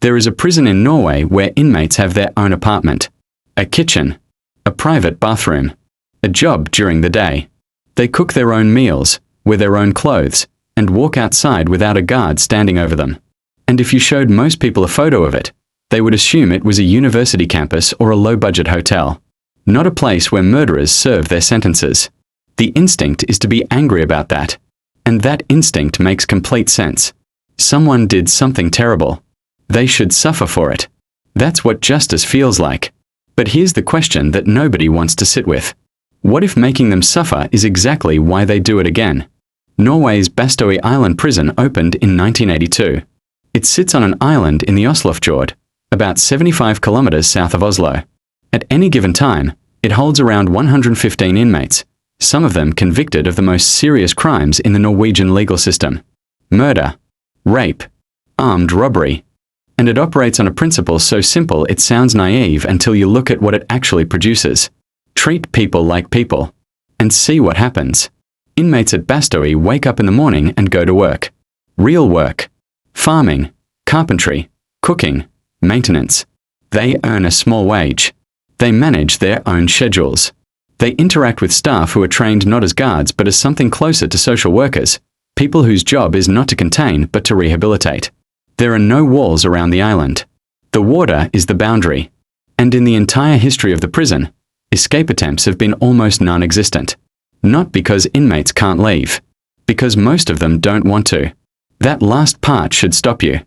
There is a prison in Norway where inmates have their own apartment, a kitchen, a private bathroom, a job during the day. They cook their own meals, wear their own clothes, and walk outside without a guard standing over them. And if you showed most people a photo of it, they would assume it was a university campus or a low-budget hotel, not a place where murderers serve their sentences. The instinct is to be angry about that. And that instinct makes complete sense. Someone did something terrible. They should suffer for it. That's what justice feels like. But here's the question that nobody wants to sit with. What if making them suffer is exactly why they do it again? Norway's Bastøy Island prison opened in 1982. It sits on an island in the Oslofjord, about 75 kilometers south of Oslo. At any given time, it holds around 115 inmates, some of them convicted of the most serious crimes in the Norwegian legal system: murder, rape, armed robbery. And it operates on a principle so simple it sounds naive until you look at what it actually produces. Treat people like people. And see what happens. Inmates at Bastøy wake up in the morning and go to work. Real work. Farming, carpentry, cooking, maintenance. They earn a small wage. They manage their own schedules. They interact with staff who are trained not as guards but as something closer to social workers, people whose job is not to contain but to rehabilitate. There are no walls around the island. The water is the boundary. And in the entire history of the prison, escape attempts have been almost non-existent. Not because inmates can't leave. Because most of them don't want to. That last part should stop you.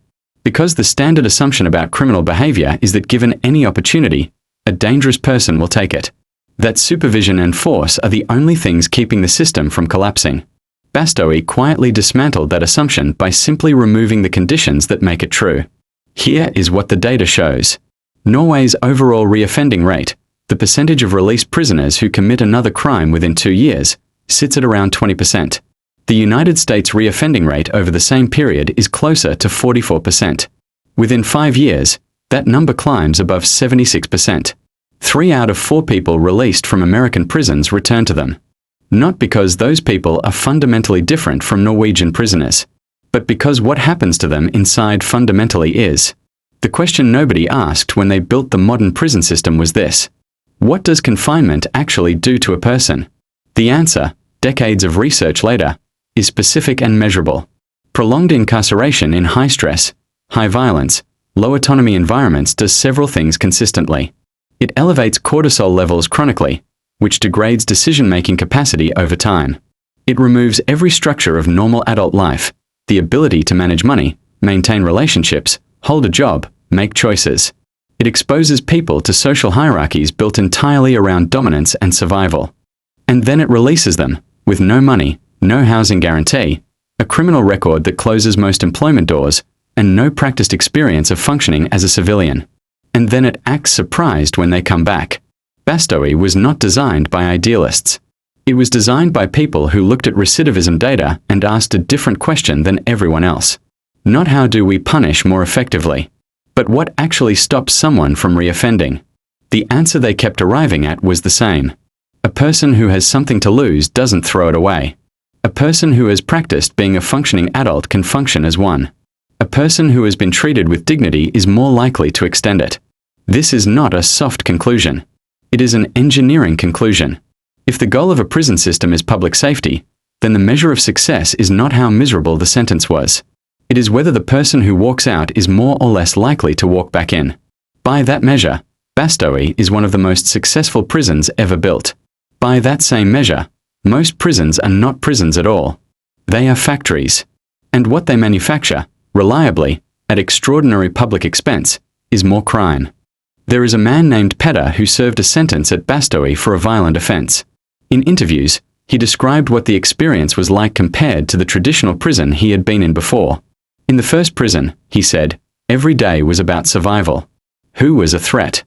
Because the standard assumption about criminal behavior is that given any opportunity, a dangerous person will take it. That supervision and force are the only things keeping the system from collapsing. Bastøy quietly dismantled that assumption by simply removing the conditions that make it true. Here is what the data shows. Norway's overall reoffending rate, the percentage of released prisoners who commit another crime within 2 years, sits at around 20%. The United States reoffending rate over the same period is closer to 44%. Within 5 years, that number climbs above 76%. 3 out of 4 people released from American prisons return to them. Not because those people are fundamentally different from Norwegian prisoners, but because what happens to them inside fundamentally is. The question nobody asked when they built the modern prison system was this: what does confinement actually do to a person? The answer, decades of research later, is specific and measurable. Prolonged incarceration in high-stress, high-violence, low-autonomy environments does several things consistently. It elevates cortisol levels chronically, which degrades decision-making capacity over time. It removes every structure of normal adult life, the ability to manage money, maintain relationships, hold a job, make choices. It exposes people to social hierarchies built entirely around dominance and survival. And then it releases them, with no money, no housing guarantee, a criminal record that closes most employment doors, and no practiced experience of functioning as a civilian. And then it acts surprised when they come back. Bastøy was not designed by idealists. It was designed by people who looked at recidivism data and asked a different question than everyone else. Not how do we punish more effectively, but what actually stops someone from reoffending. The answer they kept arriving at was the same. A person who has something to lose doesn't throw it away. A person who has practiced being a functioning adult can function as one. A person who has been treated with dignity is more likely to extend it. This is not a soft conclusion. It is an engineering conclusion. If the goal of a prison system is public safety, then the measure of success is not how miserable the sentence was. It is whether the person who walks out is more or less likely to walk back in. By that measure, Bastøy is one of the most successful prisons ever built. By that same measure, most prisons are not prisons at all. They are factories. And what they manufacture, reliably, at extraordinary public expense, is more crime. There is a man named Petter who served a sentence at Bastøy for a violent offense. In interviews, he described what the experience was like compared to the traditional prison he had been in before. In the first prison, he said, every day was about survival. Who was a threat?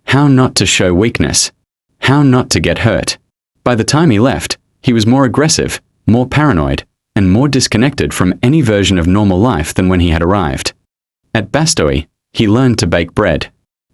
How not to show weakness? How not to get hurt? By the time he left, he was more aggressive, more paranoid, and more disconnected from any version of normal life than when he had arrived. At Bastøy, he learned to bake bread.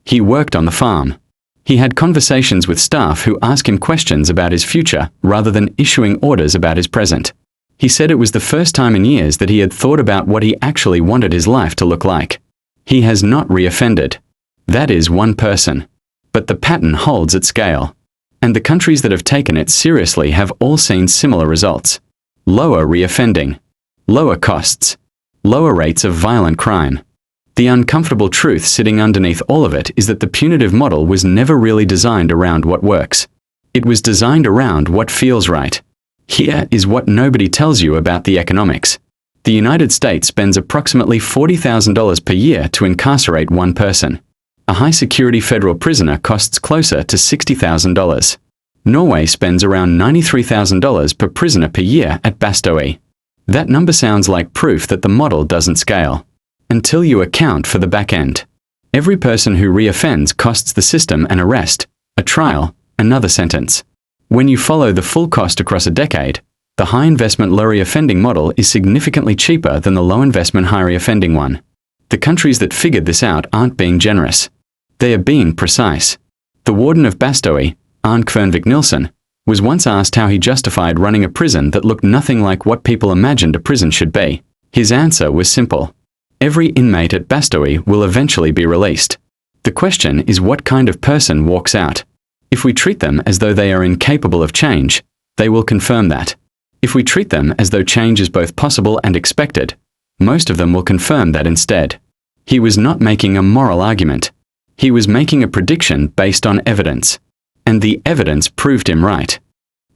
He worked on the farm. He had conversations with staff who asked him questions about his future rather than issuing orders about his present. He said it was the first time in years that he had thought about what he actually wanted his life to look like. He has not reoffended. That is one person. But the pattern holds at scale. And the countries that have taken it seriously have all seen similar results. Lower reoffending. Lower costs. Lower rates of violent crime. The uncomfortable truth sitting underneath all of it is that the punitive model was never really designed around what works. It was designed around what feels right. Here is what nobody tells you about the economics. The United States spends approximately $40,000 per year to incarcerate one person. A high-security federal prisoner costs closer to $60,000. Norway spends around $93,000 per prisoner per year at Bastøy. That number sounds like proof that the model doesn't scale. Until you account for the back end. Every person who reoffends costs the system an arrest, a trial, another sentence. When you follow the full cost across a decade, the high-investment low reoffending model is significantly cheaper than the low-investment high reoffending one. The countries that figured this out aren't being generous. They are being precise. The warden of Bastøy, Arne Kvernvik Nilsen, was once asked how he justified running a prison that looked nothing like what people imagined a prison should be. His answer was simple. Every inmate at Bastøy will eventually be released. The question is what kind of person walks out. If we treat them as though they are incapable of change, they will confirm that. If we treat them as though change is both possible and expected, most of them will confirm that instead. He was not making a moral argument. He was making a prediction based on evidence. And the evidence proved him right.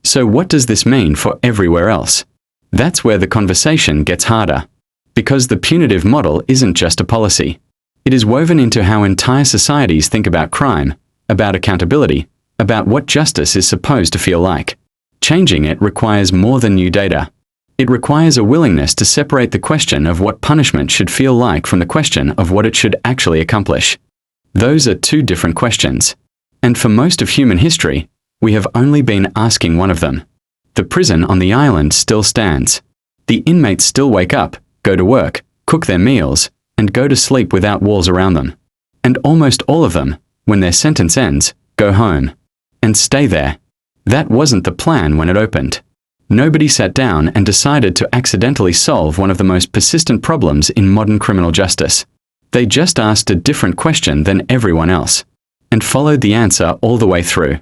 So what does this mean for everywhere else? That's where the conversation gets harder. Because the punitive model isn't just a policy. It is woven into how entire societies think about crime, about accountability, about what justice is supposed to feel like. Changing it requires more than new data. It requires a willingness to separate the question of what punishment should feel like from the question of what it should actually accomplish. Those are two different questions. And for most of human history, we have only been asking one of them. The prison on the island still stands. The inmates still wake up, go to work, cook their meals, and go to sleep without walls around them. And almost all of them, when their sentence ends, go home. And stay there. That wasn't the plan when it opened. Nobody sat down and decided to accidentally solve one of the most persistent problems in modern criminal justice. They just asked a different question than everyone else. And followed the answer all the way through.